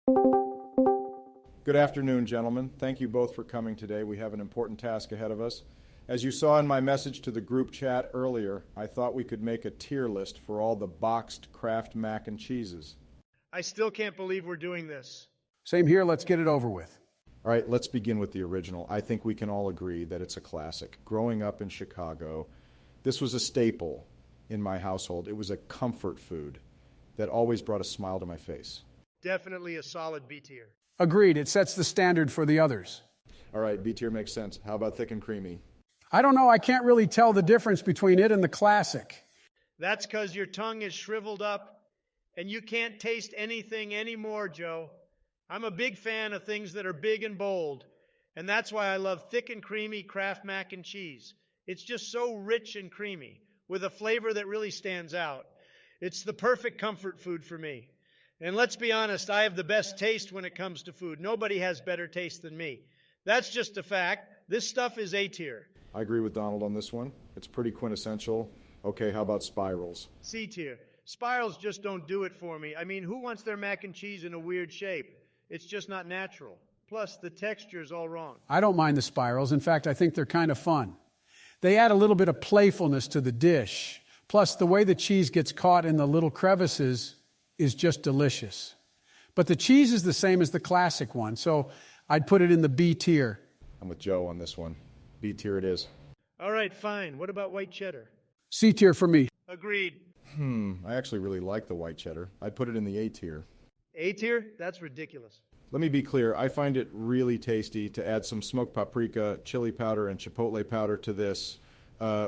Good afternoon, gentlemen. Thank you both for coming today. We have an important task ahead of us. As you saw in my message to the group chat earlier, I thought we could make a tier list for all the boxed Kraft mac and cheeses. I still can't believe we're doing this. Same here, let's get it over with. All right, let's begin with the original. I think we can all agree that it's a classic. Growing up in Chicago, this was a staple in my household. It was a comfort food that always brought a smile to my face. Definitely a solid B tier. Agreed, it sets the standard for the others. All right, B tier makes sense. How about thick and creamy? I don't know, I can't really tell the difference between it and the classic. That's because your tongue is shriveled up and you can't taste anything anymore, Joe. I'm a big fan of things that are big and bold, and that's why I love thick and creamy Kraft mac and cheese. It's just so rich and creamy, with a flavor that really stands out. It's the perfect comfort food for me. And let's be honest, I have the best taste when it comes to food. Nobody has better taste than me. That's just a fact. This stuff is A tier. I agree with Donald on this one. It's pretty quintessential. Okay, how about spirals? C tier. Spirals just don't do it for me. I mean, who wants their mac and cheese in a weird shape? It's just not natural. Plus, the texture's all wrong. I don't mind the spirals. In fact, I think they're kind of fun. They add a little bit of playfulness to the dish. Plus, the way the cheese gets caught in the little crevices is just delicious. But the cheese is the same as the classic one, so I'd put it in the B tier. I'm with Joe on this one. B tier it is. All right, fine. What about white cheddar? C tier for me. Agreed. I actually really like the white cheddar. I'd put it in the A tier. A tier? That's ridiculous. Let me be clear. I find it really tasty to add some smoked paprika, chili powder, and chipotle powder to this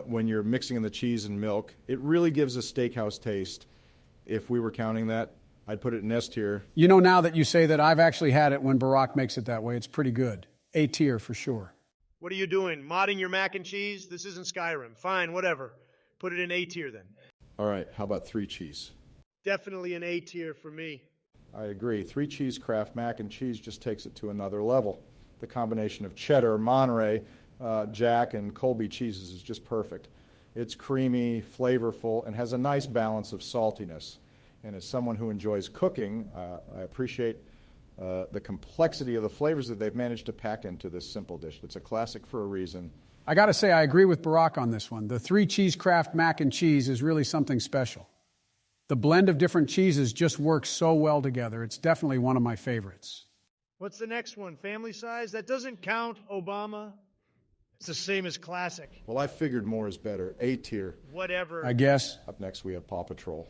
when you're mixing in the cheese and milk. It really gives a steakhouse taste. If we were counting that, I'd put it in S tier. You know, now that you say that, I've actually had it when Barack makes it that way. It's pretty good. A tier for sure. What are you doing? Modding your mac and cheese? This isn't Skyrim. Fine, whatever. Put it in A tier then. All right, how about 3 cheese? Definitely an A tier for me. I agree. 3 cheese Kraft mac and cheese just takes it to another level. The combination of cheddar, Monterey, Jack, and Colby cheeses is just perfect. It's creamy, flavorful, and has a nice balance of saltiness. And as someone who enjoys cooking, I appreciate the complexity of the flavors that they've managed to pack into this simple dish. It's a classic for a reason. I got to say, I agree with Barack on this one. The 3 cheese Kraft mac and cheese is really something special. The blend of different cheeses just works so well together. It's definitely one of my favorites. What's the next one? Family size? That doesn't count, Obama. It's the same as classic. Well, I figured more is better. A tier. Whatever. I guess. Up next, we have Paw Patrol.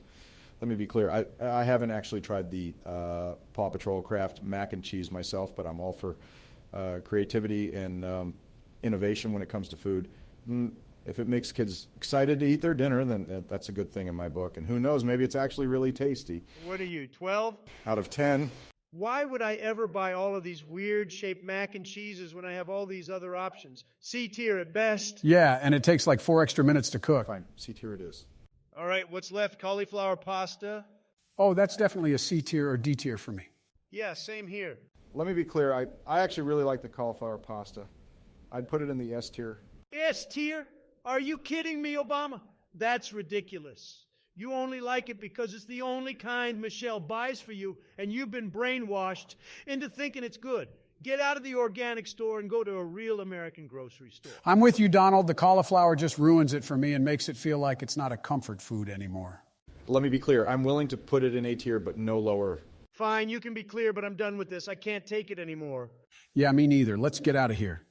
Let me be clear. I haven't actually tried the Paw Patrol Kraft mac and cheese myself, but I'm all for creativity and innovation when it comes to food. If it makes kids excited to eat their dinner, then that's a good thing in my book. And who knows, maybe it's actually really tasty. What are you, 12? Out of 10. Why would I ever buy all of these weird-shaped mac and cheeses when I have all these other options? C tier at best. Yeah, and it takes like 4 extra minutes to cook. Fine, C tier it is. All right, what's left? Cauliflower pasta? Oh, that's definitely a C tier or D tier for me. Yeah, same here. Let me be clear. I actually really like the cauliflower pasta. I'd put it in the S tier. S tier? Are you kidding me, Obama? That's ridiculous. You only like it because it's the only kind Michelle buys for you, and you've been brainwashed into thinking it's good. Get out of the organic store and go to a real American grocery store. I'm with you, Donald. The cauliflower just ruins it for me and makes it feel like it's not a comfort food anymore. Let me be clear. I'm willing to put it in A tier, but no lower. Fine, you can be clear, but I'm done with this. I can't take it anymore. Yeah, me neither. Let's get out of here.